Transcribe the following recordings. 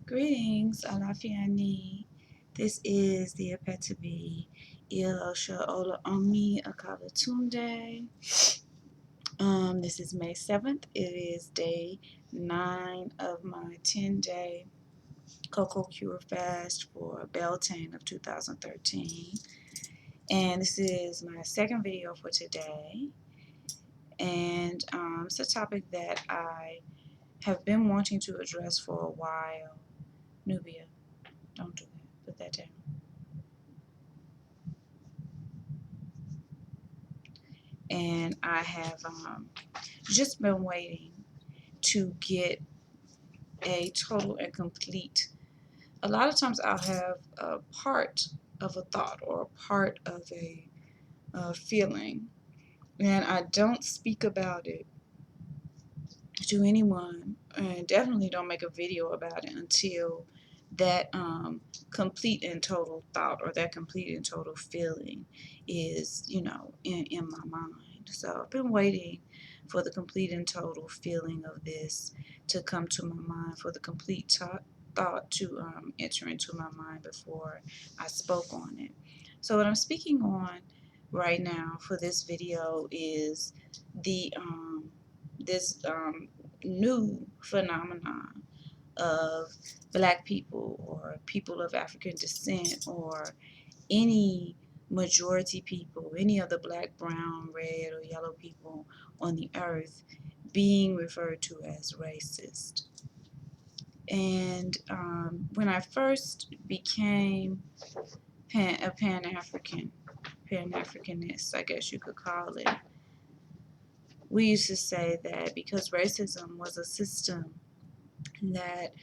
Greetings, Alafiani. This is the Apetabi Ilosha Ola Omi Akalatunde. This is May 7th. It is day 9 of my 10-day Cocoa Cure fast for Beltane of 2013. And this is my second video for today. And it's a topic that I have been wanting to address for a while. Nubia, don't do that. Put that down. And I have just been waiting to get a total and complete. A lot of times I'll have a part of a thought or a part of a feeling, and I don't speak about it to anyone, and definitely don't make a video about it until that complete and total thought or that complete and total feeling is, in my mind. So I've been waiting for the complete and total feeling of this to come to my mind, for the complete thought to enter into my mind before I spoke on it. So what I'm speaking on right now for this video is the this new phenomenon of black people or people of African descent or any majority people, any of the black, brown, red, or yellow people on the earth being referred to as racist. And when I first became a Pan-Africanist, I guess you could call it, we used to say that because racism was a system that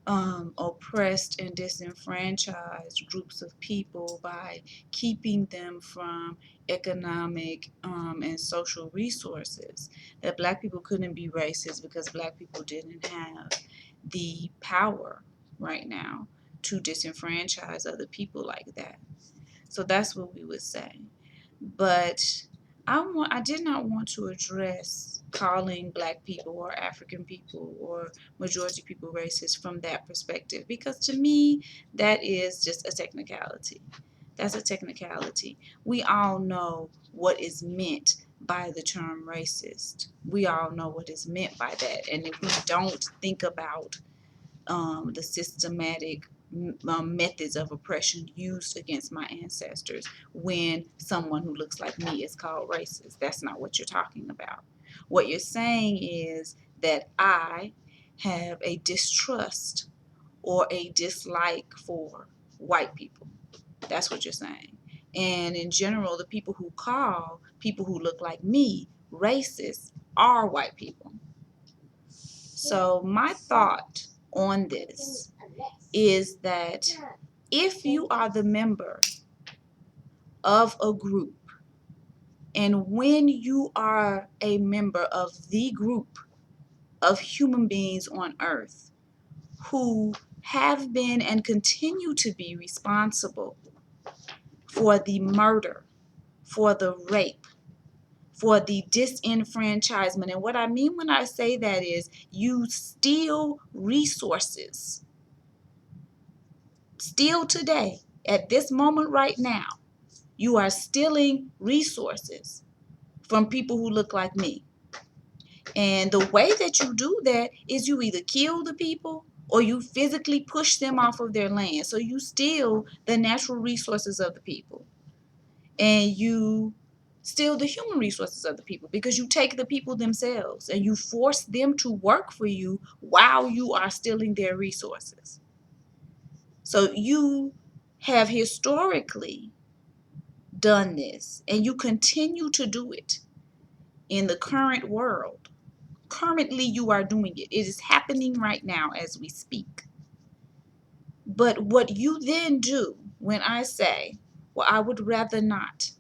oppressed and disenfranchised groups of people by keeping them from economic and social resources, that black people couldn't be racist because black people didn't have the power right now to disenfranchise other people like that. So that's what we would say. But I did not want to address calling black people or African people or majority people racist from that perspective, because to me that is just a technicality. That's a technicality. We all know what is meant by the term racist. We all know what is meant by that. And if we don't think about the systematic methods of oppression used against my ancestors when someone who looks like me is called racist. That's not what you're talking about. What you're saying is that I have a distrust or a dislike for white people. That's what you're saying. And in general, the people who call people who look like me racist are white people. So my thought on this is that if you are the member of a group, and when you are a member of the group of human beings on earth who have been and continue to be responsible for the murder, for the rape, for the disenfranchisement, and what I mean when I say that is you steal resources. Still today, at this moment right now, you are stealing resources from people who look like me. And the way that you do that is you either kill the people or you physically push them off of their land. So you steal the natural resources of the people. And you steal the human resources of the people because you take the people themselves and you force them to work for you while you are stealing their resources. So you have historically done this and you continue to do it in the current world. Currently, you are doing it. It is happening right now as we speak. But what you then do when I say, well, I would rather not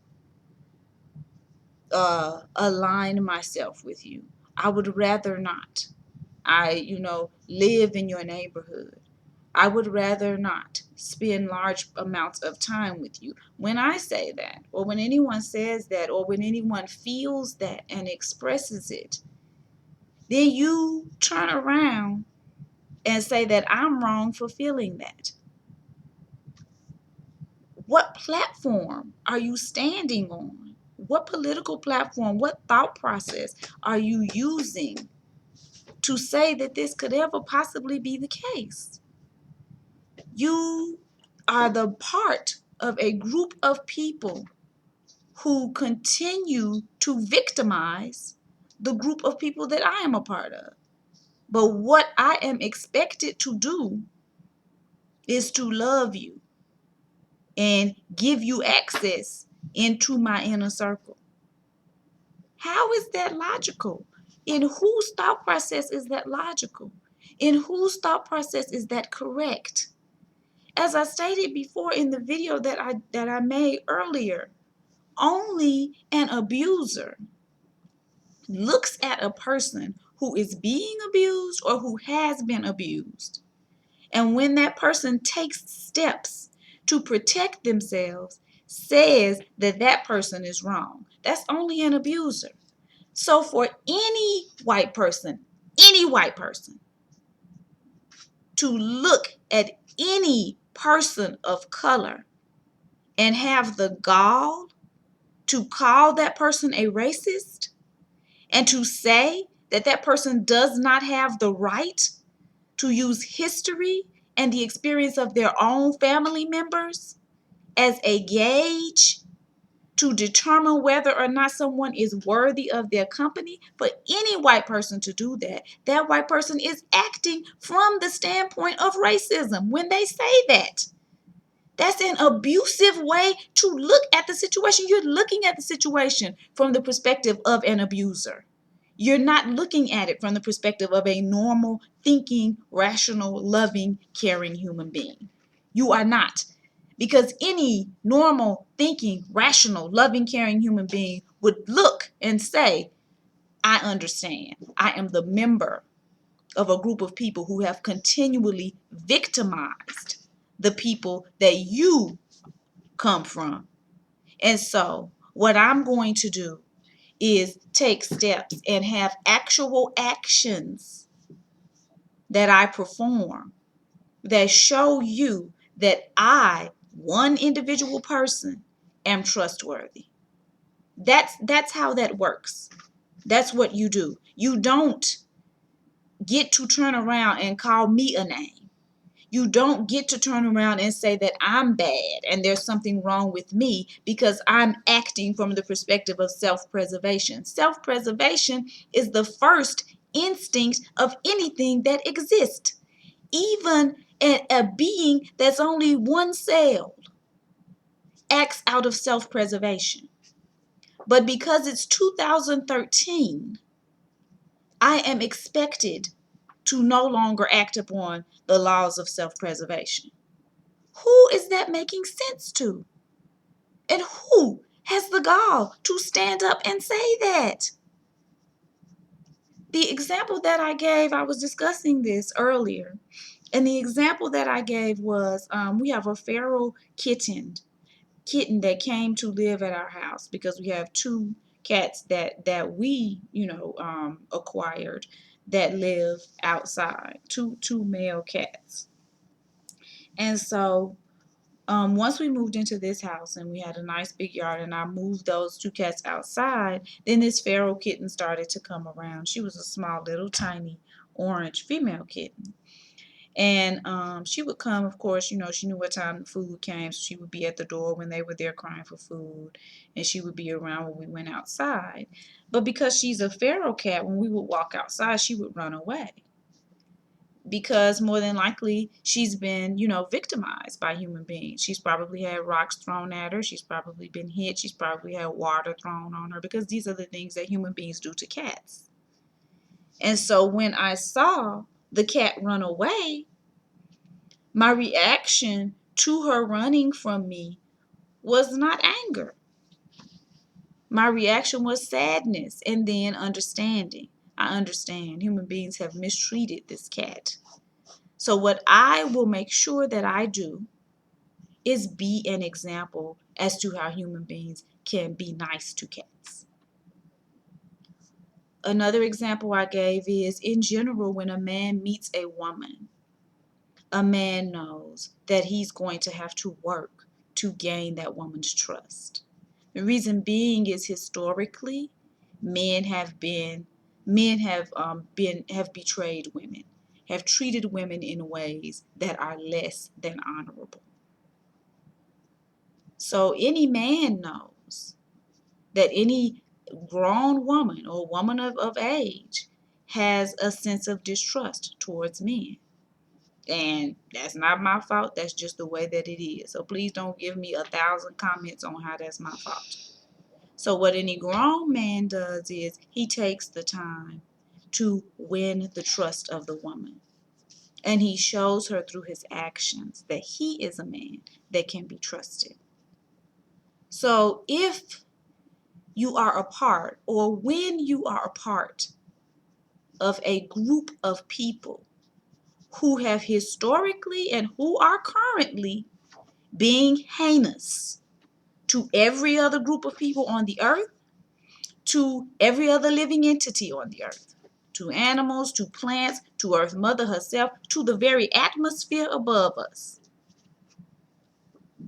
align myself with you. I would rather not. Live in your neighborhood. I would rather not spend large amounts of time with you. When I say that, or when anyone says that, or when anyone feels that and expresses it, then you turn around and say that I'm wrong for feeling that? What platform are you standing on? What political platform, what thought process are you using to say that this could ever possibly be the case? You are the part of a group of people who continue to victimize the group of people that I am a part of. But what I am expected to do is to love you and give you access into my inner circle. How is that logical? In whose thought process is that logical? In whose thought process is that correct? As I stated before in the video that I made earlier, only an abuser looks at a person who is being abused or who has been abused. And when that person takes steps to protect themselves, says that that person is wrong. That's only an abuser. So for any white person, to look at any person of color and have the gall to call that person a racist and to say that that person does not have the right to use history and the experience of their own family members as a gauge to determine whether or not someone is worthy of their company, for any white person to do that, that white person is acting from the standpoint of racism when they say that. That's an abusive way to look at the situation. You're looking at the situation from the perspective of an abuser. You're not looking at it from the perspective of a normal, thinking, rational, loving, caring human being. You are not. Because any normal, thinking, rational, loving, caring human being would look and say, I understand. I am the member of a group of people who have continually victimized the people that you come from. And so, what I'm going to do is take steps and have actual actions that I perform that show you that I, one individual person, am trustworthy. That's how that works. That's what you do. You don't get to turn around and call me a name. You don't get to turn around and say that I'm bad and there's something wrong with me because I'm acting from the perspective of self-preservation. Self-preservation is the first instinct of anything that exists. Even a being that's only one cell acts out of self-preservation. But because it's 2013, I am expected to no longer act upon the laws of self-preservation. Who is that making sense to? And who has the gall to stand up and say that? The example that I gave, I was discussing this earlier, and the example that I gave was we have a feral kitten that came to live at our house because we have two cats that we acquired that live outside, two male cats. And so once we moved into this house and we had a nice big yard and I moved those two cats outside, then this feral kitten started to come around. She was a small little tiny orange female kitten. And she would come, of course, she knew what time the food came. So she would be at the door when they were there crying for food. And she would be around when we went outside. But because she's a feral cat, when we would walk outside, she would run away. Because more than likely she's been, victimized by human beings. She's probably had rocks thrown at her. She's probably been hit. She's probably had water thrown on her because these are the things that human beings do to cats. And so when I saw the cat run away, my reaction to her running from me was not anger. My reaction was sadness and then understanding. I understand human beings have mistreated this cat. So what I will make sure that I do is be an example as to how human beings can be nice to cats. Another example I gave is, in general, when a man meets a woman, a man knows that he's going to have to work to gain that woman's trust. The reason being is, historically, men have betrayed women, have treated women in ways that are less than honorable. So any man knows that any grown woman or woman of age has a sense of distrust towards men. And that's not my fault. That's just the way that it is. So please don't give me 1,000 comments on how that's my fault. So what any grown man does is, he takes the time to win the trust of the woman. And he shows her through his actions that he is a man that can be trusted. So if you are a part, or when you are a part of a group of people who have historically and who are currently being heinous to every other group of people on the earth, to every other living entity on the earth, to animals, to plants, to Earth Mother herself, to the very atmosphere above us.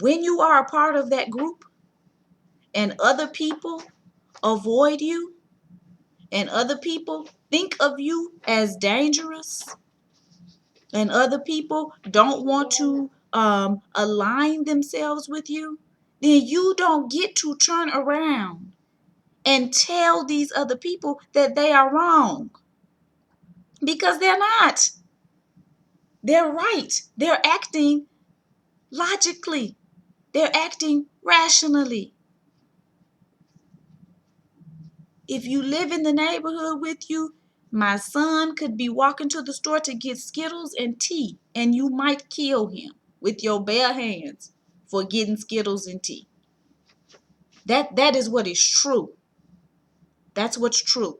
When you are a part of that group and other people avoid you and other people think of you as dangerous and other people don't want to align themselves with you, then you don't get to turn around and tell these other people that they are wrong, because they're not. They're right. They're acting logically. They're acting rationally. If you live in the neighborhood with you, my son could be walking to the store to get Skittles and tea, and you might kill him with your bare hands for getting Skittles and tea. That is what is true. That's what's true.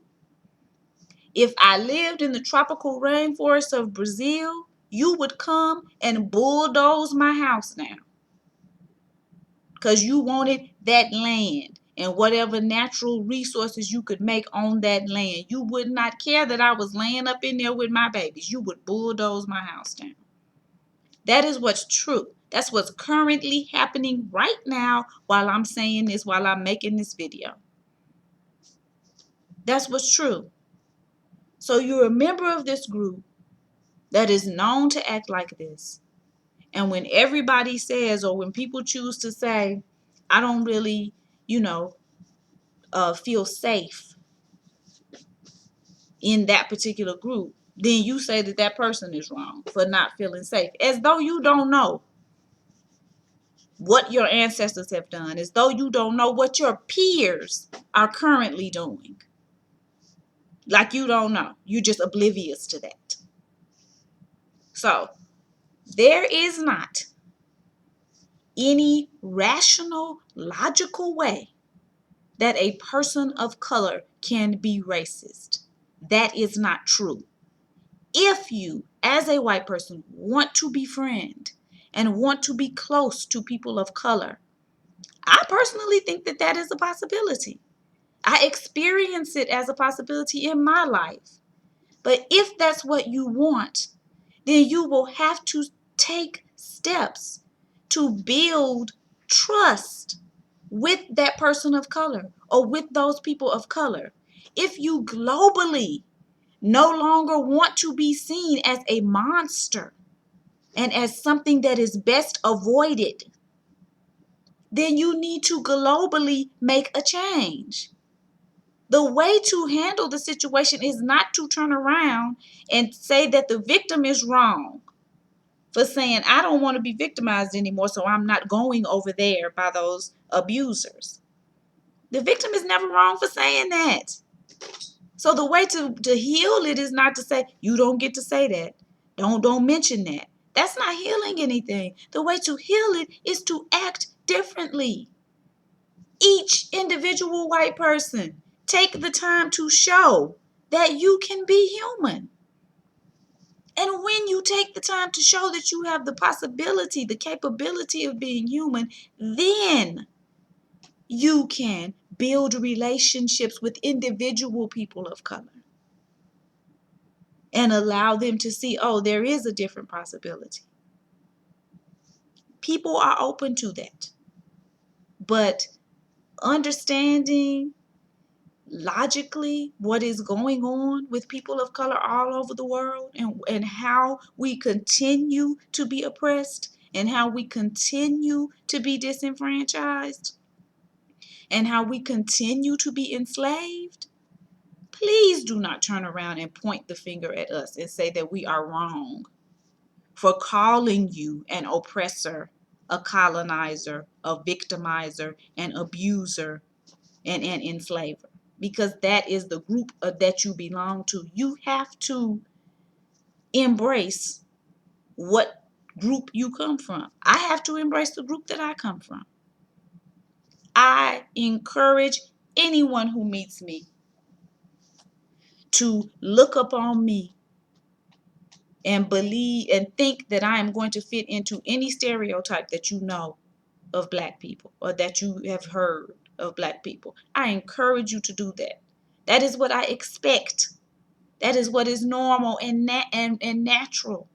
If I lived in the tropical rainforest of Brazil, you would come and bulldoze my house down because you wanted that land and whatever natural resources you could make on that land. You would not care that I was laying up in there with my babies. You would bulldoze my house down. That is what's true. That's what's currently happening right now while I'm saying this, while I'm making this video. That's what's true. So you're a member of this group that is known to act like this. And when everybody says, or when people choose to say, I don't really, feel safe in that particular group, then you say that that person is wrong for not feeling safe, as though you don't know what your ancestors have done, as though you don't know what your peers are currently doing. Like you don't know. You're just oblivious to that. So there is not any rational, logical way that a person of color can be racist. That is not true. If you, as a white person, want to befriend and want to be close to people of color, I personally think that that is a possibility. I experience it as a possibility in my life. But if that's what you want, then you will have to take steps to build trust with that person of color or with those people of color. If you globally no longer want to be seen as a monster and as something that is best avoided, then you need to globally make a change. The way to handle the situation is not to turn around and say that the victim is wrong for saying, I don't want to be victimized anymore, so I'm not going over there by those abusers. The victim is never wrong for saying that. So the way to heal it is not to say, you don't get to say that. Don't mention that. That's not healing anything. The way to heal it is to act differently. Each individual white person, take the time to show that you can be human. And when you take the time to show that you have the possibility, the capability of being human, then you can build relationships with individual people of color and allow them to see, oh, there is a different possibility. People are open to that. But understanding logically what is going on with people of color all over the world, and how we continue to be oppressed, and how we continue to be disenfranchised, and how we continue to be enslaved, please do not turn around and point the finger at us and say that we are wrong for calling you an oppressor, a colonizer, a victimizer, an abuser, and an enslaver. Because that is the group that you belong to. You have to embrace what group you come from. I have to embrace the group that I come from. I encourage anyone who meets me to look upon me and believe and think that I am going to fit into any stereotype that you know of Black people or that you have heard of Black people. I encourage you to do that. That is what I expect. That is what is normal and natural.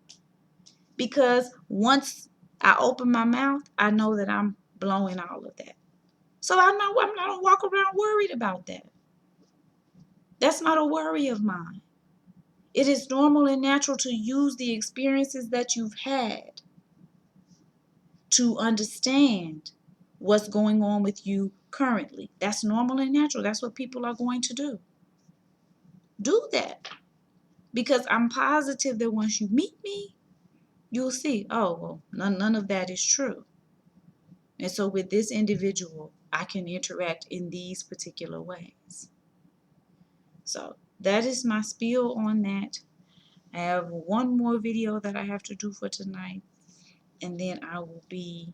Because once I open my mouth, I know that I'm blowing all of that. So I know I don't walk around worried about that. That's not a worry of mine. It is normal and natural to use the experiences that you've had to understand what's going on with you currently. That's normal and natural. That's what people are going to do. Do that. Because I'm positive that once you meet me, you'll see, oh, well, none of that is true. And so with this individual, I can interact in these particular ways. So that is my spiel on that. I have one more video that I have to do for tonight, and then I will be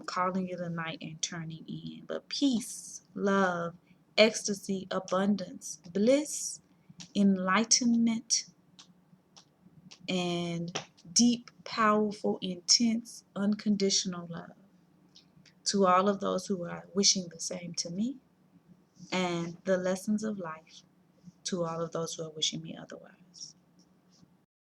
calling it a night and turning in. But peace, love, ecstasy, abundance, bliss, enlightenment, and deep, powerful, intense, unconditional love to all of those who are wishing the same to me, and the lessons of life to all of those who are wishing me otherwise.